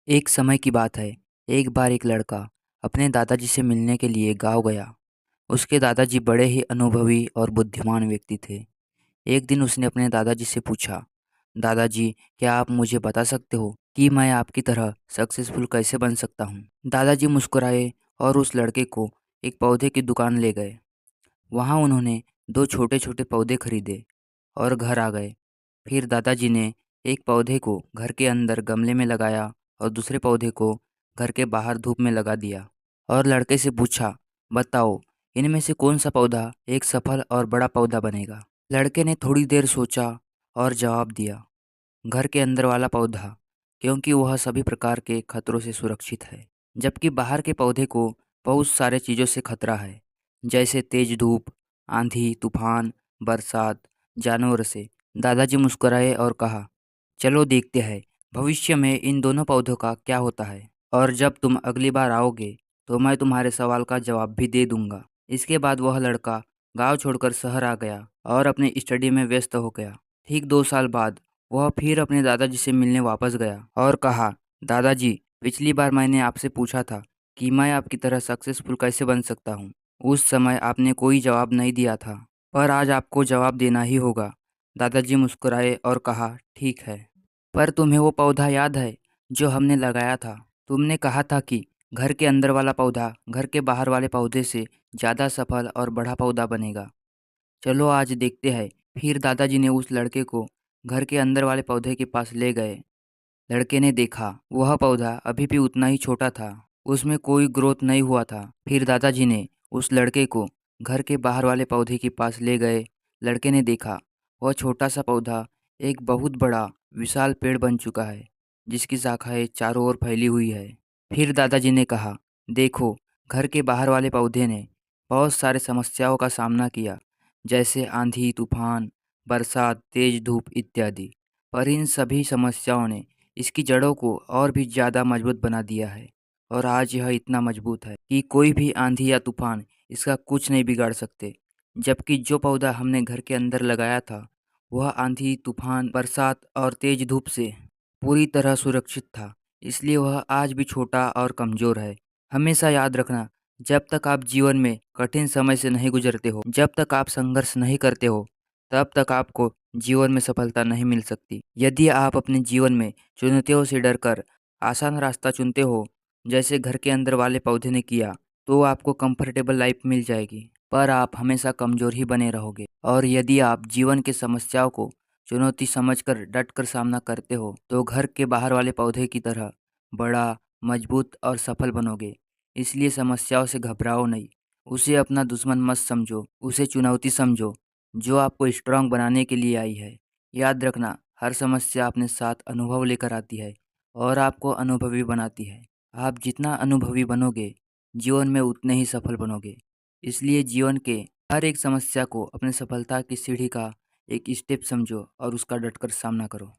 एक समय की बात है। एक बार एक लड़का अपने दादाजी से मिलने के लिए गांव गया। उसके दादाजी बड़े ही अनुभवी और बुद्धिमान व्यक्ति थे। एक दिन उसने अपने दादाजी से पूछा, दादाजी, क्या आप मुझे बता सकते हो कि मैं आपकी तरह सक्सेसफुल कैसे बन सकता हूँ? दादाजी मुस्कुराए और उस लड़के को एक पौधे की दुकान ले गए। वहाँ उन्होंने दो छोटे छोटे पौधे खरीदे और घर आ गए। फिर दादाजी ने एक पौधे को घर के अंदर गमले में लगाया और दूसरे पौधे को घर के बाहर धूप में लगा दिया और लड़के से पूछा, बताओ, इनमें से कौन सा पौधा एक सफल और बड़ा पौधा बनेगा? लड़के ने थोड़ी देर सोचा और जवाब दिया, घर के अंदर वाला पौधा, क्योंकि वह सभी प्रकार के खतरों से सुरक्षित है, जबकि बाहर के पौधे को बहुत सारे चीज़ों से खतरा है, जैसे तेज धूप, आंधी, तूफान, बरसात, जानवर से। दादाजी मुस्कुराए और कहा, चलो देखते हैं भविष्य में इन दोनों पौधों का क्या होता है, और जब तुम अगली बार आओगे तो मैं तुम्हारे सवाल का जवाब भी दे दूंगा। इसके बाद वह लड़का गांव छोड़कर शहर आ गया और अपने स्टडी में व्यस्त हो गया। ठीक 2 साल बाद वह फिर अपने दादाजी से मिलने वापस गया और कहा, दादाजी, पिछली बार मैंने आपसे पूछा था कि मैं आपकी तरह सक्सेसफुल कैसे बन सकता हूँ। उस समय आपने कोई जवाब नहीं दिया था, पर आज आपको जवाब देना ही होगा। दादाजी मुस्कुराए और कहा, ठीक है, पर तुम्हें वो पौधा याद है जो हमने लगाया था? तुमने कहा था कि घर के अंदर वाला पौधा घर के बाहर वाले पौधे से ज़्यादा सफल और बड़ा पौधा बनेगा। चलो आज देखते हैं। फिर दादाजी ने उस लड़के को घर के अंदर वाले पौधे के पास ले गए। लड़के ने देखा वह पौधा अभी भी उतना ही छोटा था, उसमें कोई ग्रोथ नहीं हुआ था। फिर दादाजी ने उस लड़के को घर के बाहर वाले पौधे के पास ले गए। लड़के ने देखा वह छोटा सा पौधा एक बहुत बड़ा विशाल पेड़ बन चुका है, जिसकी शाखाएं चारों ओर फैली हुई है। फिर दादाजी ने कहा, देखो, घर के बाहर वाले पौधे ने बहुत सारे समस्याओं का सामना किया, जैसे आंधी, तूफान, बरसात, तेज धूप इत्यादि। पर इन सभी समस्याओं ने इसकी जड़ों को और भी ज़्यादा मजबूत बना दिया है, और आज यह इतना मजबूत है कि कोई भी आंधी या तूफान इसका कुछ नहीं बिगाड़ सकते। जबकि जो पौधा हमने घर के अंदर लगाया था, वह आंधी, तूफान, बरसात और तेज धूप से पूरी तरह सुरक्षित था, इसलिए वह आज भी छोटा और कमज़ोर है। हमेशा याद रखना, जब तक आप जीवन में कठिन समय से नहीं गुजरते हो, जब तक आप संघर्ष नहीं करते हो, तब तक आपको जीवन में सफलता नहीं मिल सकती। यदि आप अपने जीवन में चुनौतियों से डरकर आसान रास्ता चुनते हो, जैसे घर के अंदर वाले पौधे ने किया, तो आपको कंफर्टेबल लाइफ मिल जाएगी, पर आप हमेशा कमज़ोर ही बने रहोगे। और यदि आप जीवन की समस्याओं को चुनौती समझकर डटकर सामना करते हो, तो घर के बाहर वाले पौधे की तरह बड़ा, मजबूत और सफल बनोगे। इसलिए समस्याओं से घबराओ नहीं, उसे अपना दुश्मन मत समझो, उसे चुनौती समझो जो आपको स्ट्रांग बनाने के लिए आई है। याद रखना, हर समस्या अपने साथ अनुभव लेकर आती है और आपको अनुभवी बनाती है। आप जितना अनुभवी बनोगे, जीवन में उतने ही सफल बनोगे। इसलिए जीवन के हर एक समस्या को अपनी सफलता की सीढ़ी का एक स्टेप समझो और उसका डटकर सामना करो।